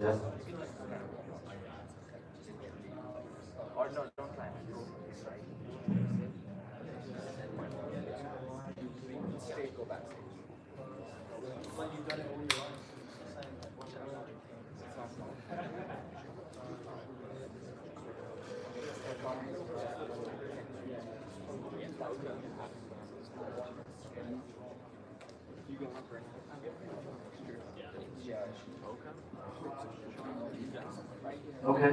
Yes. Or no, don't try. Stay, go back. When you've done it only once. Okay.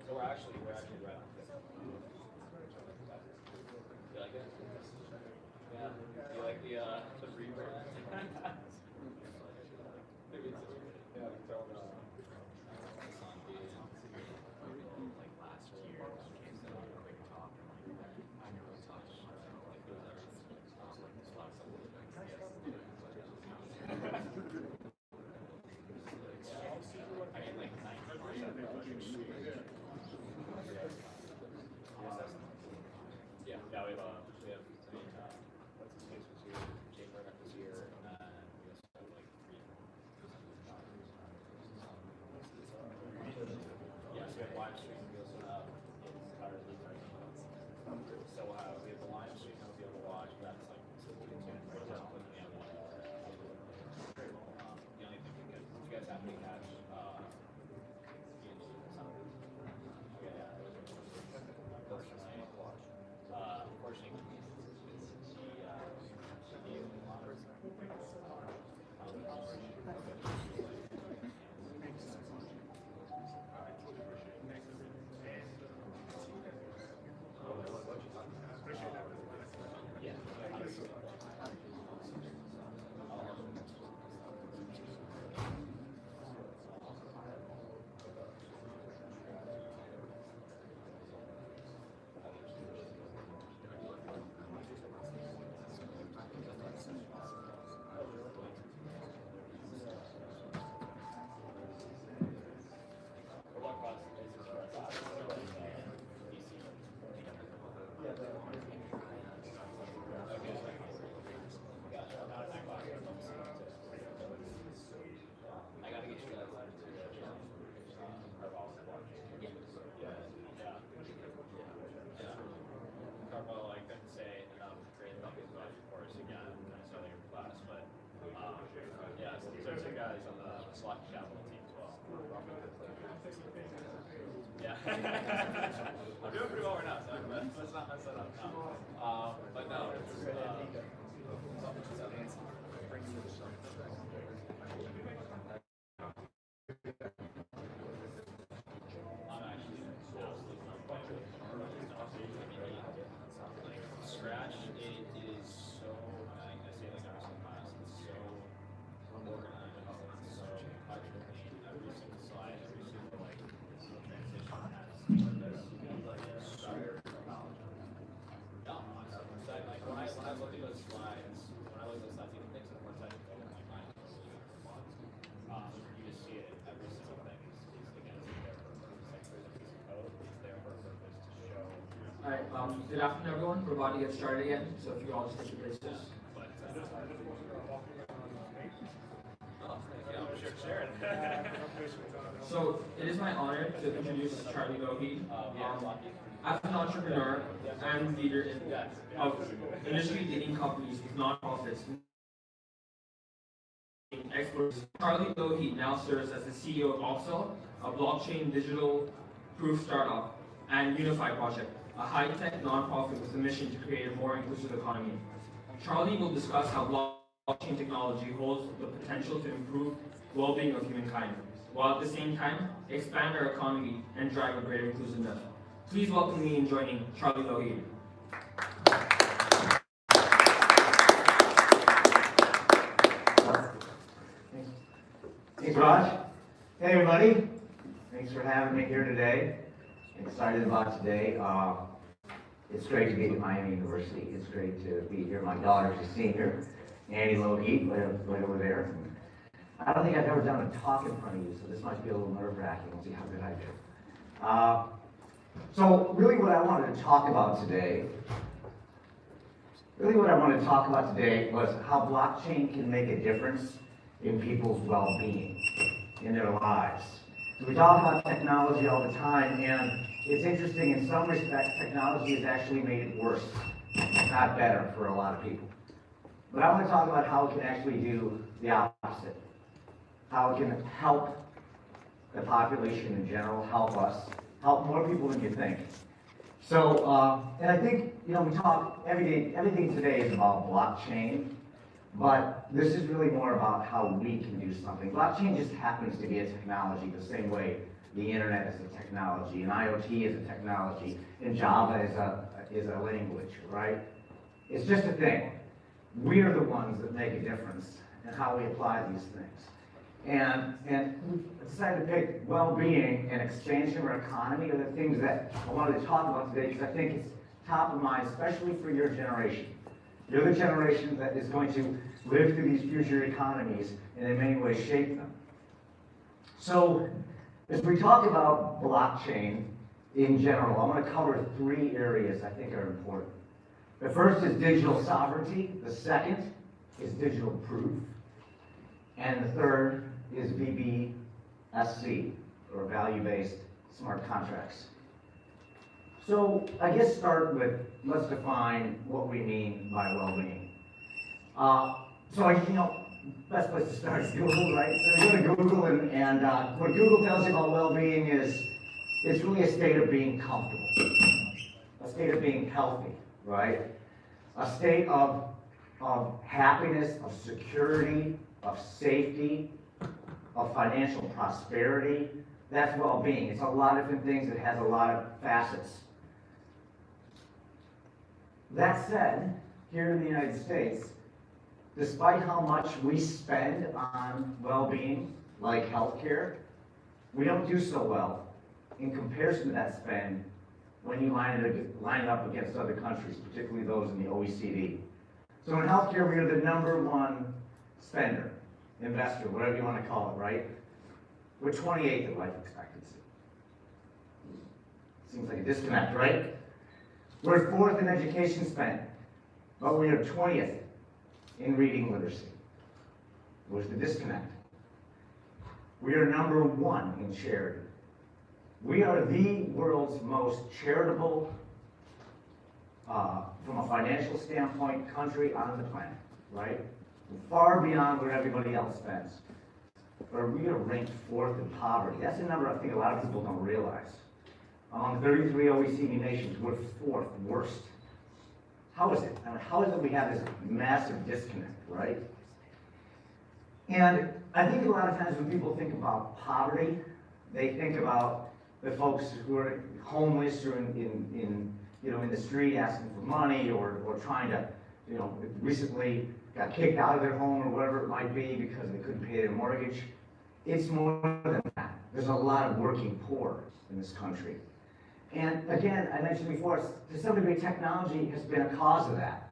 So we're actually right on this. You like it? Yeah. Do you like the rebrand? Maybe it's yeah, we throw it on. Like last year, came to a quick talk and I never touched like those everything. Like this last I mean like 90%. Yeah, we have I mean, what's his face was here, Jake Burnett was here, and we also have like 3. Yeah, so we have live stream, we also have entirely so we have the live stream that we'll be able to watch, that's like so we can tune in right now, but the only thing we could, you guys have to catch unfortunately, I'm doing pretty well right now, so let's not mess that up now. But no, Scratch, it is so, I say like every single class, it's so organized, it's so clean, every single slide, every single like transition has so no, like when I look at those slides, even things that weren't technical, like mine you just see it, every single thing is again there for a purpose, like there's a piece of code, it's there for a purpose to show. Alright, good afternoon everyone. We're about to get started again, so if you all just take your places. So it is my honor to introduce Charlie Lohi. As an entrepreneur and leader of industry-leading companies with nonprofits, experts, Charlie Lohi now serves as the CEO of Opsel, a blockchain digital proof startup, and Unify Project, a high-tech nonprofit with a mission to create a more inclusive economy. Charlie will discuss how blockchain technology holds the potential to improve well-being of humankind, while at the same time expand our economy and drive a greater inclusiveness. Please welcome me in joining Charlie Lohi. Thanks, Raj. Hey, everybody. Thanks for having me here today. Excited about today. It's great to be at Miami University. It's great to be here. My daughter's a senior, Annie Logie, right over there. I don't think I've ever done a talk in front of you, so this might be a little nerve-wracking. We'll see how good I do. So really what I wanted to talk about today was how blockchain can make a difference in people's well-being, in their lives. So we talk about technology all the time, and it's interesting, in some respects, technology has actually made it worse, not better for a lot of people. But I want to talk about how it can actually do the opposite, how it can help the population in general, help us, help more people than you think. So, and I think, we talk every day, everything today is about blockchain, but this is really more about how we can do something. Blockchain just happens to be a technology the same way the internet is a technology, and IoT is a technology, and Java is a language, right? It's just a thing. We are the ones that make a difference in how we apply these things. And we decided to pick well-being and expansion of our economy are the things that I wanted to talk about today, because I think it's top of mind, especially for your generation. You're the generation that is going to live through these future economies and in many ways shape them. So, as we talk about blockchain in general, I want to cover 3 areas I think are important. The first is digital sovereignty, the second is digital proof, and the third is VBSC, or value-based smart contracts. So I guess start with, let's define what we mean by well-being. Best place to start is Google, right? So you go to Google, and what Google tells you about well-being is it's really a state of being comfortable, a state of being healthy, right? A state of happiness, of security, of safety, of financial prosperity. That's well-being. It's a lot of different things. It has a lot of facets. That said, here in the United States, despite how much we spend on well-being, like healthcare, we don't do so well in comparison to that spend when you line it up against other countries, particularly those in the OECD. So in healthcare, we are the #1 spender, investor, whatever you want to call it, right? We're 28th in life expectancy. Seems like a disconnect, right? We're 4th in education spend, but we are 20th in reading literacy. Where's the disconnect? We are #1 in charity. We are the world's most charitable, from a financial standpoint, country on the planet, right? Far beyond what everybody else spends. But we are ranked 4th in poverty. That's a number I think a lot of people don't realize. Among 33 OECD nations, we're 4th worst. How is it? How is it we have this massive disconnect, right? And I think a lot of times when people think about poverty, they think about the folks who are homeless or in the street asking for money, or trying to, recently got kicked out of their home or whatever it might be because they couldn't pay their mortgage. It's more than that. There's a lot of working poor in this country. And again, I mentioned before, to some degree, technology has been a cause of that.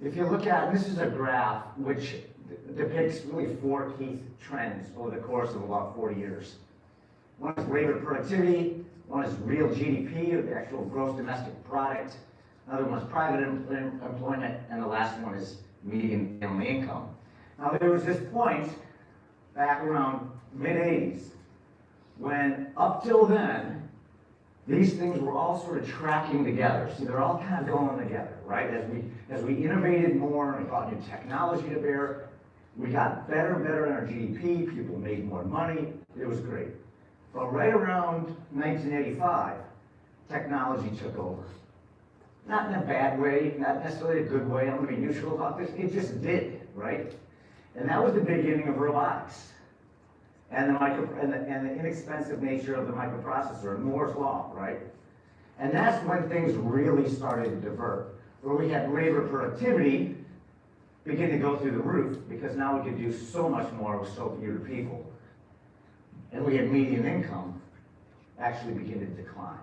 If you look at, this is a graph which depicts really 4 key trends over the course of about 40 years. One is labor productivity, one is real GDP, or the actual gross domestic product, another one is private employment, and the last one is median family income. Now there was this point back around mid-80s when up till then, these things were all sort of tracking together. See, they're all kind of going together, right? As we innovated more and brought new technology to bear, we got better and better in our GDP, people made more money, it was great. But right around 1985, technology took over. Not in a bad way, not necessarily a good way, I'm going to be neutral about this, it just did, right? And that was the beginning of robotics. And the inexpensive nature of the microprocessor, Moore's Law, right? And that's when things really started to divert, where we had labor productivity begin to go through the roof, because now we could do so much more with so fewer people. And we had median income actually begin to decline.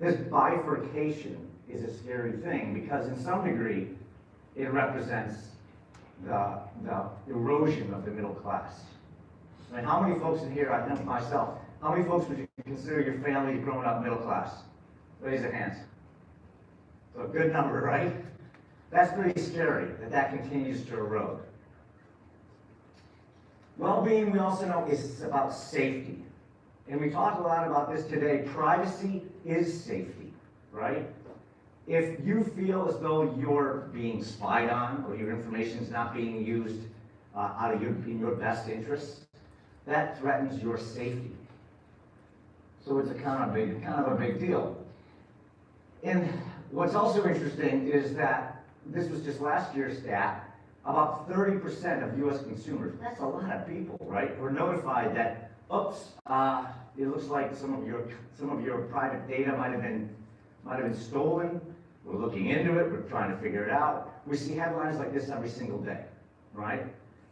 This bifurcation is a scary thing because in some degree, it represents the erosion of the middle class. I mean, how many folks in here, I know myself, how many folks would you consider your family growing up middle class? Raise your hands. So a good number, right? That's pretty scary that that continues to erode. Well-being, we also know, is about safety. And we talked a lot about this today. Privacy is safety, right? If you feel as though you're being spied on or your information is not being used in your best interests, that threatens your safety. So it's a kind of a big deal. And what's also interesting is that this was just last year's stat. About 30% of U.S. consumers, that's a lot of people, right, were notified that, oops, it looks like some of your private data might have been stolen. We're looking into it. We're trying to figure it out. We see headlines like this every single day, right?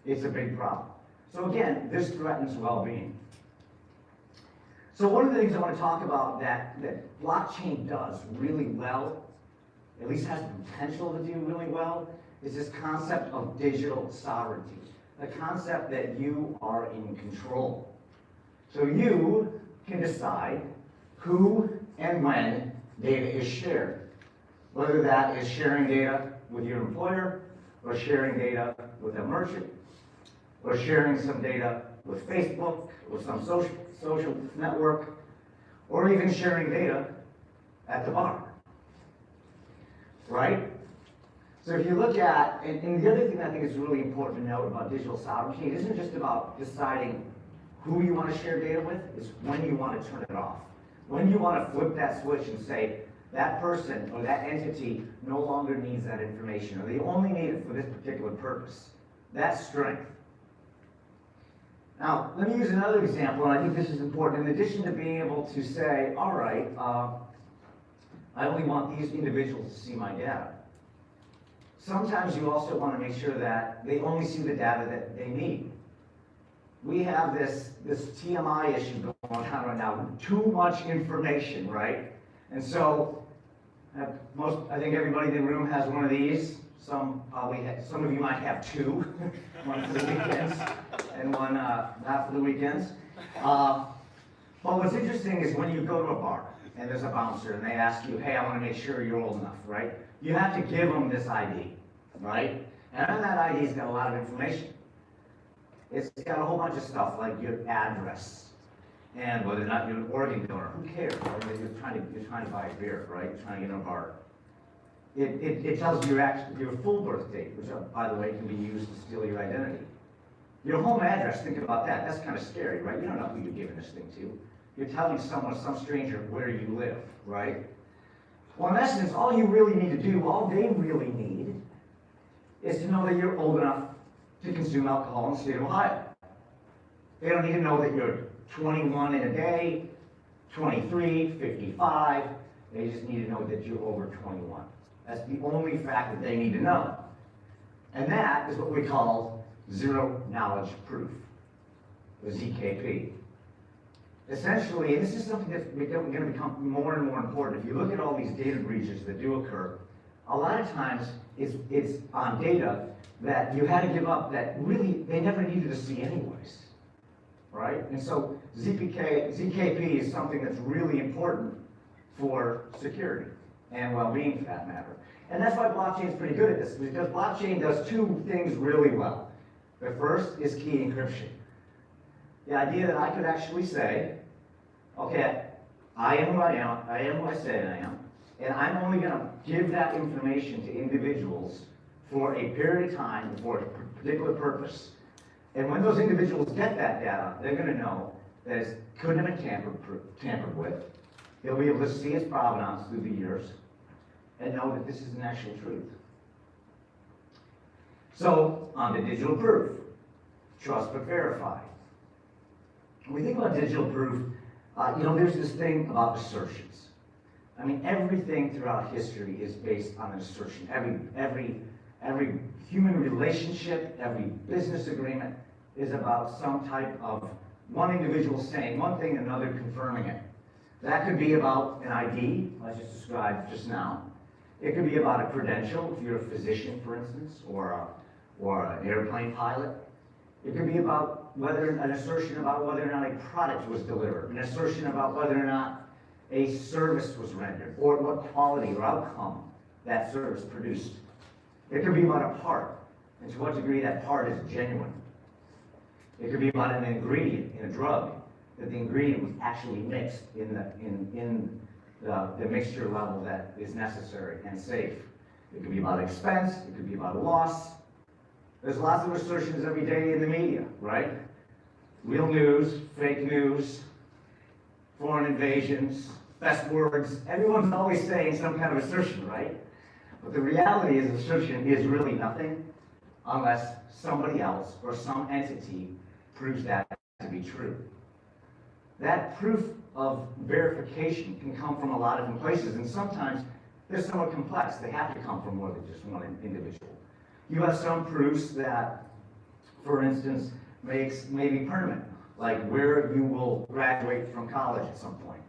It's a big problem. So again, this threatens well-being. So one of the things I want to talk about that blockchain does really well, at least has the potential to do really well, is this concept of digital sovereignty. The concept that you are in control. So you can decide who and when data is shared. Whether that is sharing data with your employer, or sharing data with a merchant, or sharing some data with Facebook, or some social network, or even sharing data at the bar, right? So if you look at, and the other thing I think is really important to note about digital sovereignty, it isn't just about deciding who you want to share data with, it's when you want to turn it off. When you want to flip that switch and say, that person or that entity no longer needs that information, or they only need it for this particular purpose. That's strength. Now, let me use another example, and I think this is important. In addition to being able to say, all right, I only want these individuals to see my data. Sometimes you also want to make sure that they only see the data that they need. We have this TMI issue going on right now, too much information, right? And so, I think everybody in the room has one of these. Some of you might have two, one for the weekends and one not for the weekends. But what's interesting is when you go to a bar and there's a bouncer and they ask you, hey, I want to make sure you're old enough, right? You have to give them this ID, right? And on that ID's got a lot of information. It's got a whole bunch of stuff like your address and whether or not you're an organ donor. Who cares? Right? You're trying to buy a beer, right? You're trying to get in a bar. It tells you your full birth date, which, by the way, can be used to steal your identity. Your home address, think about that. That's kind of scary, right? You don't know who you're giving this thing to. You're telling someone, some stranger, where you live, right? Well, in essence, all you really need to do, all they really need, is to know that you're old enough to consume alcohol in the state of Ohio. They don't need to know that you're 21 in a day, 23, 55. They just need to know that you're over 21. That's the only fact that they need to know. And that is what we call zero knowledge proof, or ZKP. Essentially, and this is something that's going to become more and more important. If you look at all these data breaches that do occur, a lot of times it's on data that you had to give up that really they never needed to see anyways, right? And so ZKP is something that's really important for security and well-being for that matter. And that's why blockchain is pretty good at this, because blockchain does two things really well. The first is key encryption. The idea that I could actually say, okay, I am who I am, I am who I say I am, and I'm only going to give that information to individuals for a period of time for a particular purpose. And when those individuals get that data, they're going to know that it couldn't have been tampered with. They'll be able to see its provenance through the years and know that this is an actual truth. So, on to digital proof. Trust but verify. When we think about digital proof, there's this thing about assertions. I mean, everything throughout history is based on an assertion. Every human relationship, every business agreement is about some type of one individual saying one thing and another confirming it. That could be about an ID, as I just described just now. It could be about a credential, if you're a physician, for instance, or an airplane pilot. It could be about an assertion about whether or not a product was delivered, an assertion about whether or not a service was rendered, or what quality or outcome that service produced. It could be about a part, and to what degree that part is genuine. It could be about an ingredient in a drug, that the ingredient was actually mixed in the mixture level that is necessary and safe. It could be about expense, it could be about loss. There's lots of assertions every day in the media, right? Real news, fake news, foreign invasions, best words. Everyone's always saying some kind of assertion, right? But the reality is assertion is really nothing unless somebody else or some entity proves that to be true. That proof of verification can come from a lot of different places, and sometimes they're somewhat complex. They have to come from more than just one individual. You have some proofs that, for instance, may be permanent, like where you will graduate from college at some point.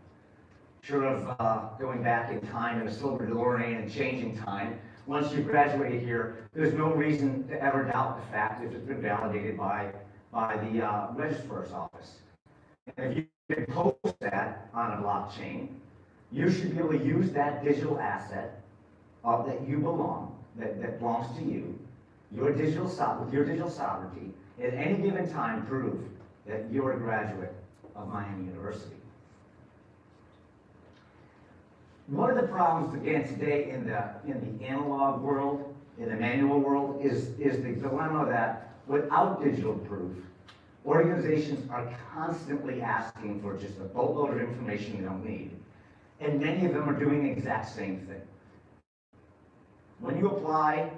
Short of going back in time in a silver DeLorean and changing time, once you graduated here, there's no reason to ever doubt the fact if it's been validated by the registrar's office. And if you can post that on a blockchain, you should be able to use that digital asset that you belong, that belongs to you, with your digital sovereignty, at any given time prove that you're a graduate of Miami University. One of the problems, again, today in the analog world, in the manual world, is the dilemma that without digital proof, organizations are constantly asking for just a boatload of information they don't need. And many of them are doing the exact same thing. When you apply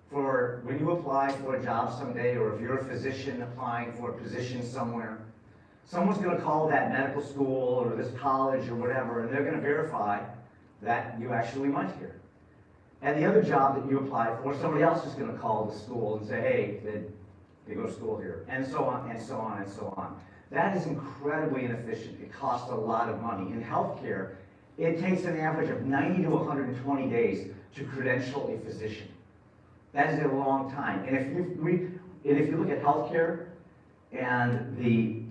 for a job someday, or if you're a physician applying for a position somewhere, someone's going to call that medical school or this college or whatever, and they're going to verify that you actually went here. And the other job that you applied for, somebody else is going to call the school and say, hey, they go to school here, and so on, and so on, and so on. That is incredibly inefficient. It costs a lot of money. In healthcare, it takes an average of 90 to 120 days to credential a physician. That is a long time. And if you look at healthcare and the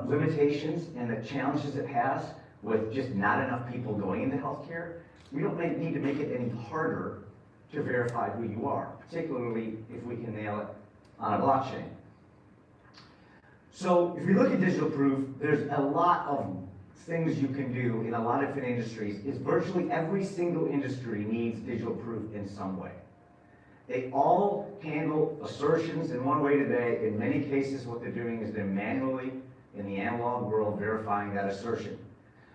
limitations and the challenges it has with just not enough people going into healthcare, we don't need to make it any harder to verify who you are, particularly if we can nail it on a blockchain. So if you look at digital proof, there's a lot of things you can do in a lot of different industries. It's virtually every single industry needs digital proof in some way. They all handle assertions in one way today. In many cases, what they're doing is they're manually, in the analog world, verifying that assertion.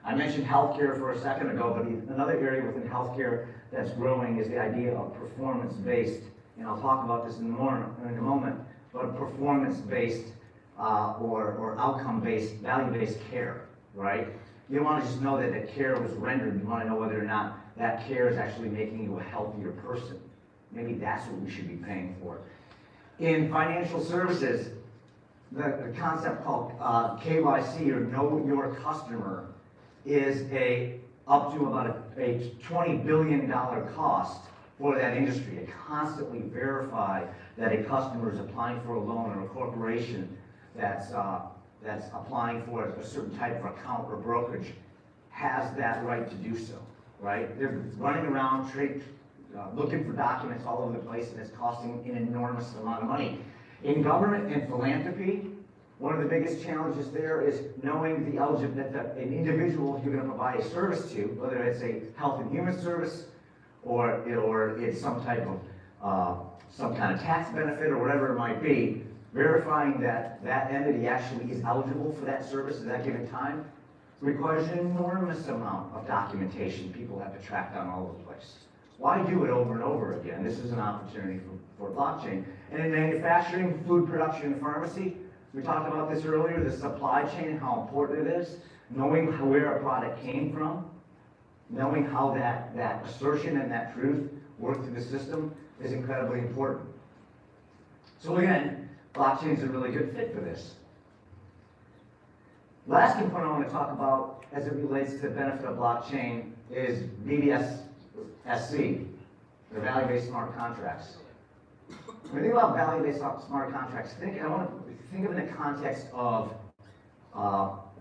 I mentioned healthcare for a second ago, but another area within healthcare that's growing is the idea of performance-based, and I'll talk about this in a moment, but performance-based or outcome-based, value-based care, right? You don't want to just know that the care was rendered. You want to know whether or not that care is actually making you a healthier person. Maybe that's what we should be paying for. In financial services, the concept called KYC, or Know Your Customer, is up to about a $20 billion cost for that industry to constantly verify that a customer is applying for a loan, or a corporation that's applying for a certain type of account or brokerage has that right to do so, right? They're running around looking for documents all over the place, and it's costing an enormous amount of money. In government and philanthropy, one of the biggest challenges there is knowing that an individual you're going to provide a service to, whether it's a health and human service, or it's some type of some kind of tax benefit or whatever it might be, verifying that that entity actually is eligible for that service at that given time requires an enormous amount of documentation people have to track down all over the place. Why do it over and over again? This is an opportunity for blockchain. And in manufacturing, food production, and pharmacy, we talked about this earlier, the supply chain and how important it is, knowing where a product came from, knowing how that assertion and that truth work through the system is incredibly important. So again, blockchain is a really good fit for this. Last component I want to talk about as it relates to the benefit of blockchain is BBSC, They're value-based smart contracts. When you think about value-based smart contracts, I want to think of it in the context of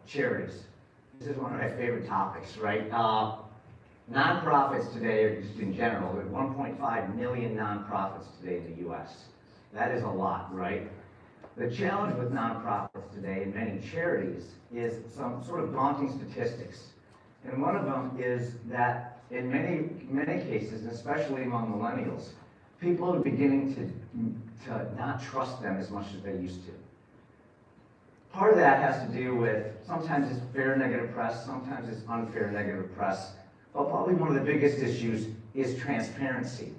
charities. This is one of my favorite topics, right? Nonprofits today, or just in general, there are 1.5 million nonprofits today in the U.S. That is a lot, right? The challenge with nonprofits today and many charities is some sort of daunting statistics. And one of them is that in many cases, and especially among millennials, people are beginning to not trust them as much as they used to. Part of that has to do with, sometimes it's fair negative press, sometimes it's unfair negative press, but probably one of the biggest issues is transparency.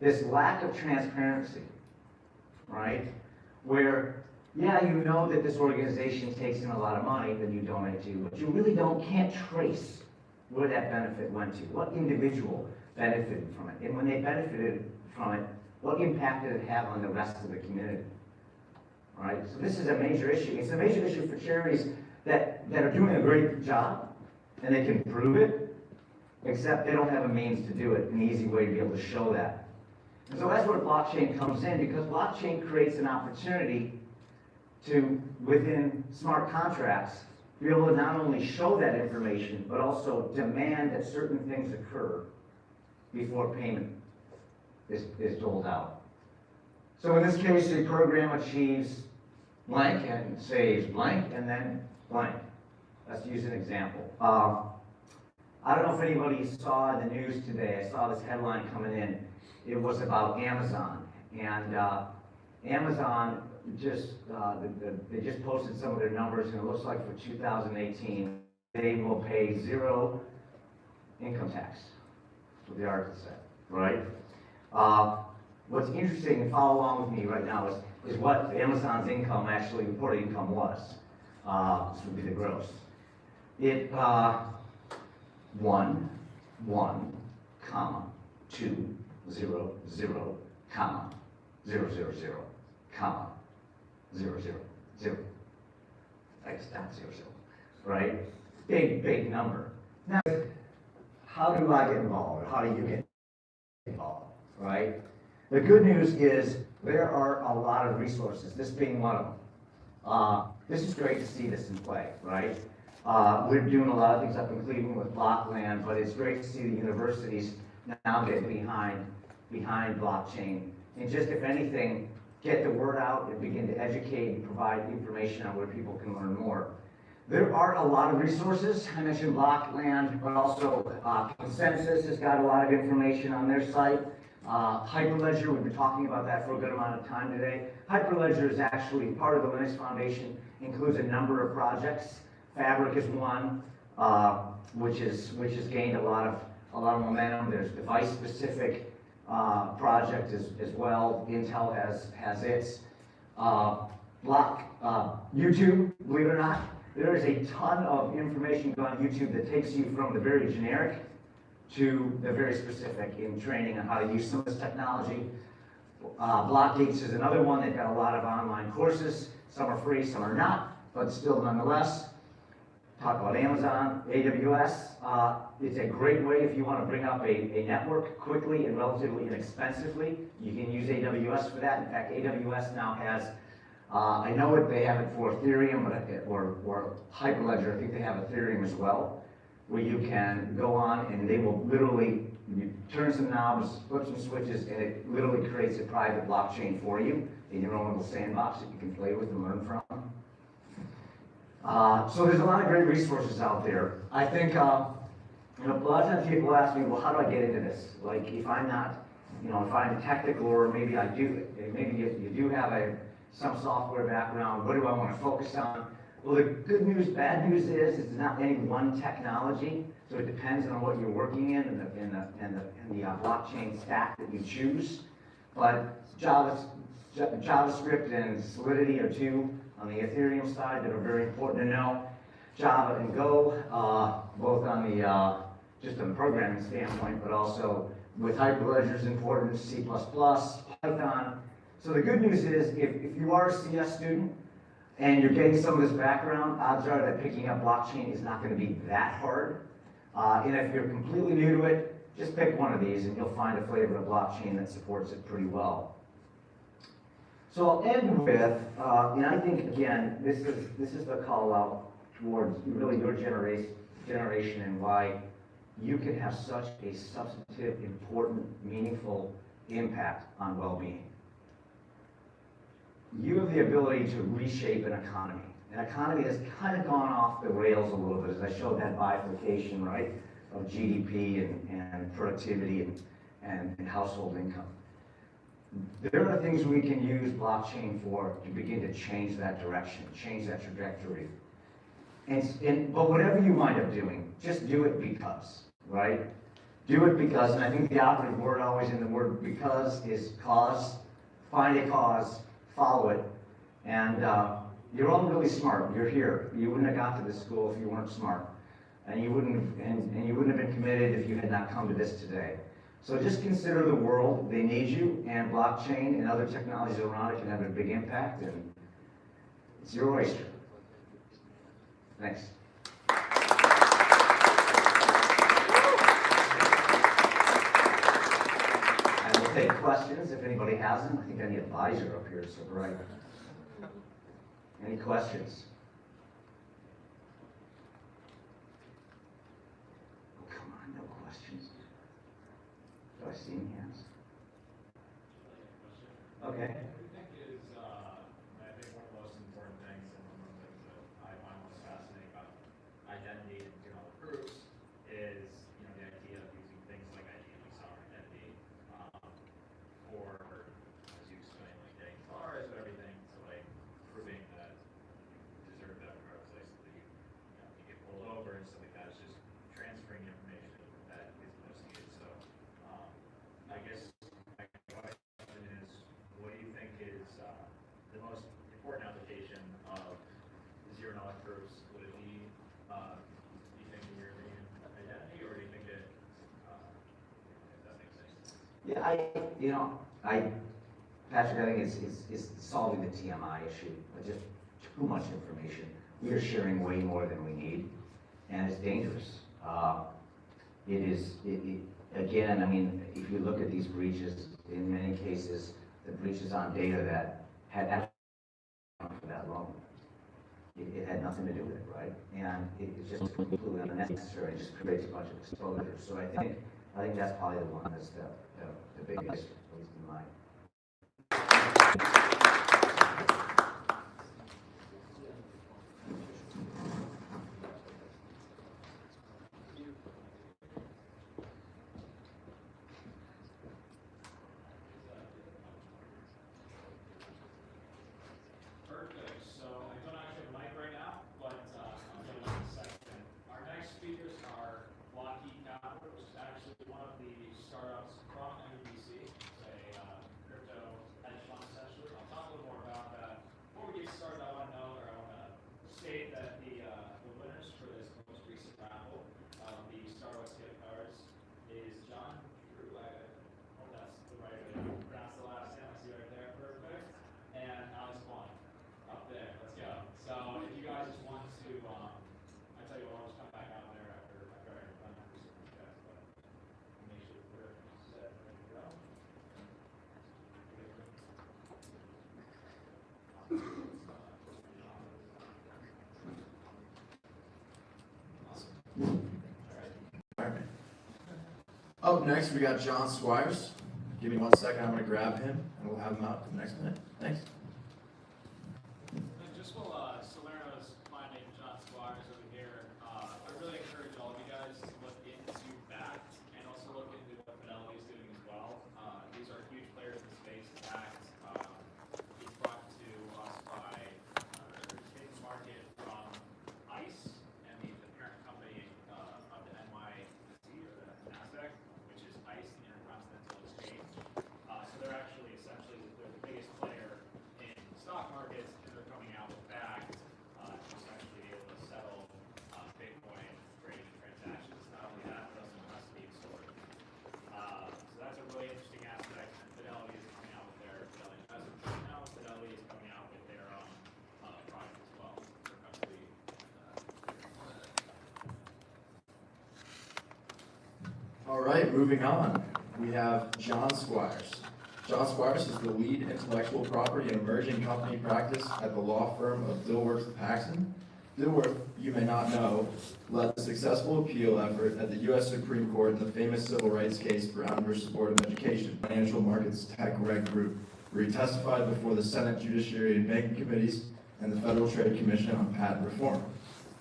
This lack of transparency, right? Where, yeah, you know that this organization takes in a lot of money that you donate to, but you really can't trace where that benefit went to, what individual benefited from it, and when they benefited from it, what impact did it have on the rest of the community? All right, so this is a major issue. It's a major issue for charities that are doing a great job, and they can prove it, except they don't have a means to do it, an easy way to be able to show that. And so that's where blockchain comes in, because blockchain creates an opportunity to, within smart contracts, be able to not only show that information, but also demand that certain things occur before payment is doled out. So in this case, the program achieves blank and saves blank and then blank. Let's use an example. I don't know if anybody saw the news today. I saw this headline coming in. It was about Amazon. And Amazon they just posted some of their numbers, and it looks like for 2018, they will pay 0 income tax. That's what the article said, right? What's interesting, and follow along with me right now, is what Amazon's income, actually reported income was. This would be the gross. It, 1, comma, 2, 0, 0, comma, 0, 0, 0, comma, 0, 0, 0. It's not 0, 0, right? Big number. Now, how do I get involved, or how do you get involved, right? The good news is there are a lot of resources, this being one of them. This is great to see this in play, right? We're doing a lot of things up in Cleveland with Blockland, but it's great to see the universities now get behind blockchain, and just, if anything, get the word out and begin to educate and provide information on where people can learn more. There are a lot of resources. I mentioned Blockland, but also Consensus has got a lot of information on their site. Hyperledger, we've been talking about that for a good amount of time today. Hyperledger is actually part of the Linux Foundation, includes a number of projects. Fabric is one, which has gained a lot of momentum. There's device-specific project as well. Intel has its. YouTube, believe it or not, there is a ton of information on YouTube that takes you from the very generic to the very specific in training on how to use some of this technology. Blockgates is another one. They've got a lot of online courses. Some are free, some are not, but still nonetheless. Talk about Amazon, AWS. It's a great way if you want to bring up a network quickly and relatively inexpensively. You can use AWS for that. In fact, AWS now has, I know they have it for Ethereum or Hyperledger. I think they have Ethereum as well, where you can go on and they will literally, you turn some knobs, flip some switches, and it literally creates a private blockchain for you in your own little sandbox that you can play with and learn from. So there's a lot of great resources out there. I think, a lot of times people ask me, well, how do I get into this? Like, if I'm not, if I'm technical, or maybe I do, maybe you do have some software background, what do I want to focus on? Well, the good news, bad news is it's not any one technology, so it depends on what you're working in and the blockchain stack that you choose. But JavaScript and Solidity are two on the Ethereum side that are very important to know. Java and Go, both on the just on the programming standpoint, but also with Hyperledger is important, C++, Python. So the good news is if you are a CS student and you're getting some of this background, odds are that picking up blockchain is not going to be that hard. And if you're completely new to it, Just pick one of these and you'll find a flavor of blockchain that supports it pretty well. So I'll end with, and I think, again, this is the call out towards really your generation and why you can have such a substantive, important, meaningful impact on well-being. You have the ability to reshape an economy. An economy that's kind of gone off the rails a little bit, as I showed that bifurcation, right, of GDP and productivity and household income. There are things we can use blockchain for to begin to change that direction, change that trajectory. But whatever you wind up doing, just do it because, right? Do it because, and I think the operative word always in the word because is cause. Find a cause, follow it, and you're all really smart. You're here. You wouldn't have got to this school if you weren't smart, and you wouldn't have been committed if you had not come to this today. So just consider the world. They need you, and blockchain and other technologies around it can have a big impact, and it's your oyster. Thanks. And we'll take questions if anybody has them. I think I need a visor up here, so bright. Any questions? Oh, come on, no questions. Do I see any hands? Okay. What do you think is, I think one of the most important things, and one of the things that I find most fascinating about identity and proofs is, the idea of using things like identity, sovereign identity, for, as you explained, like getting cars or everything, to like proving that you deserve that regardless of that you get pulled over and stuff like that. It's just transferring information that is most needed. So, I guess my question is, what do you think is the most important application of zero knowledge proofs? Would it be, do you think you're in identity, or do you think it, if that makes sense? Yeah, Patrick, I think it's solving the TMI issue. Just too much information. We are sharing way more than we need, and it's dangerous. Again, I mean, if you look at these breaches, in many cases, the breaches on data that had actually for that long. It had nothing to do with it, right? And it's just completely unnecessary. It just creates a bunch of exposure. So I think that's probably the one that's the biggest, at least in my. Perfect. So I don't actually have a mic right now, but I'm going to in a second. Our next speakers are Lockheed Capital, which is actually one of the startups from MUBC. It's a crypto hedge fund, essentially. I'll talk a little more about that. Before we get started, I want to state that the winners for this most recent raffle, the Starbucks gift cards, is John Drew. I hope that's the right way to pronounce the last name. I see right there. Perfect. And Alex Bond. Up there, let's go. So if you guys just want to, I tell you what, I'll just come back out there after I run through some of guys, but make sure we're set, ready to go. Awesome. All right. Up next, we got John Squires. Give me 1 second, I'm going to grab him, and we'll have him out in the next minute. Thanks. Just while Salerno's finding John Squires over here, I really encourage all of you guys to look into BACT and also look into what Fidelity is doing as well. These are huge players in the space. BACT is brought to us by taking the market from ICE and the parent company of the NYSE or the NASDAQ, which is ICE, the Intercontinental Exchange. So they're actually essentially the biggest player All right, moving on. We have John Squires. John Squires is the lead intellectual property and emerging company practice at the law firm of Dilworth Paxson. Dilworth, you may not know, led the successful appeal effort at the U.S. Supreme Court in the famous civil rights case Brown versus Board of Education, Financial Markets Tech Reg Group, where he testified before the Senate Judiciary and Banking Committees and the Federal Trade Commission on patent reform.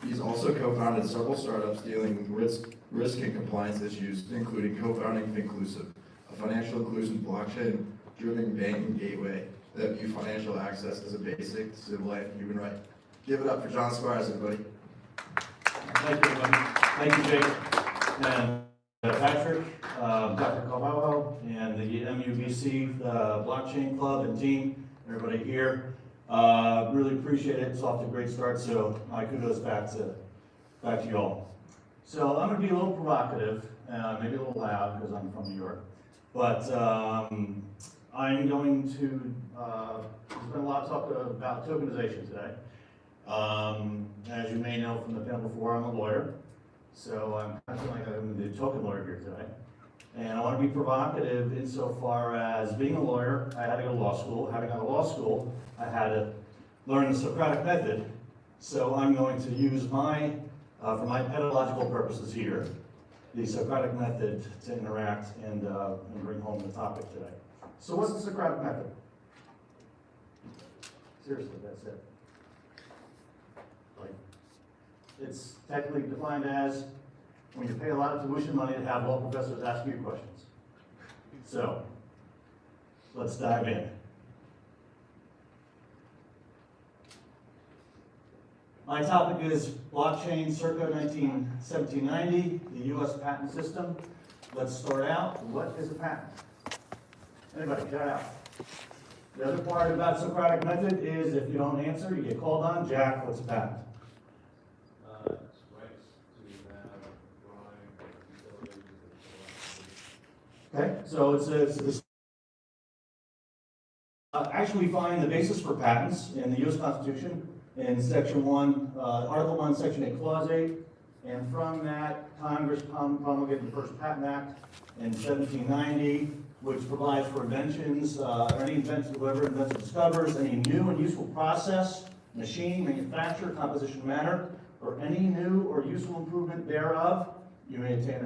He's also co-founded several startups dealing with risk and compliance issues, including co-founding Finclusive, a financial inclusion blockchain-driven banking gateway that view financial access as a basic civil and human right. Give it up for John Squires, everybody. Thank you, everybody. Thank you, Jake, and Patrick, Dr. Coelho, and the MUBC Blockchain Club and team, everybody here. Really appreciate it. It's off to a great start, so my kudos back to you all. So I'm going to be a little provocative, maybe a little loud because I'm from New York, but I'm going to spend a lot of talk about tokenization today. As you may know from the panel before, I'm a lawyer, so I'm kind of feeling like I'm the token lawyer here today. And I want to be provocative insofar as being a lawyer, I had to go to law school. Having gone to law school, I had to learn the Socratic method. So I'm going to use for my pedagogical purposes here, the Socratic method to interact and bring home the topic today. So what's the Socratic method? Seriously, that's it. It's technically defined as when you pay a lot of tuition money to have law professors ask you questions. So, let's dive in. My topic is blockchain circa 1790, the US patent system. Let's start out. What is a patent? Anybody, shout out. The other part about Socratic method is if you don't answer, you get called on. Jack, what's a patent? Okay, so actually we find the basis for patents in the U.S. Constitution in Section 1, Article 1, Section 8, Clause 8, and from that, Congress promulgated the first Patent Act in 1790, which provides for inventions, any invention, whoever invents or discovers any new and useful process, machine, manufacture, composition of matter, or any new or useful improvement thereof, you may obtain a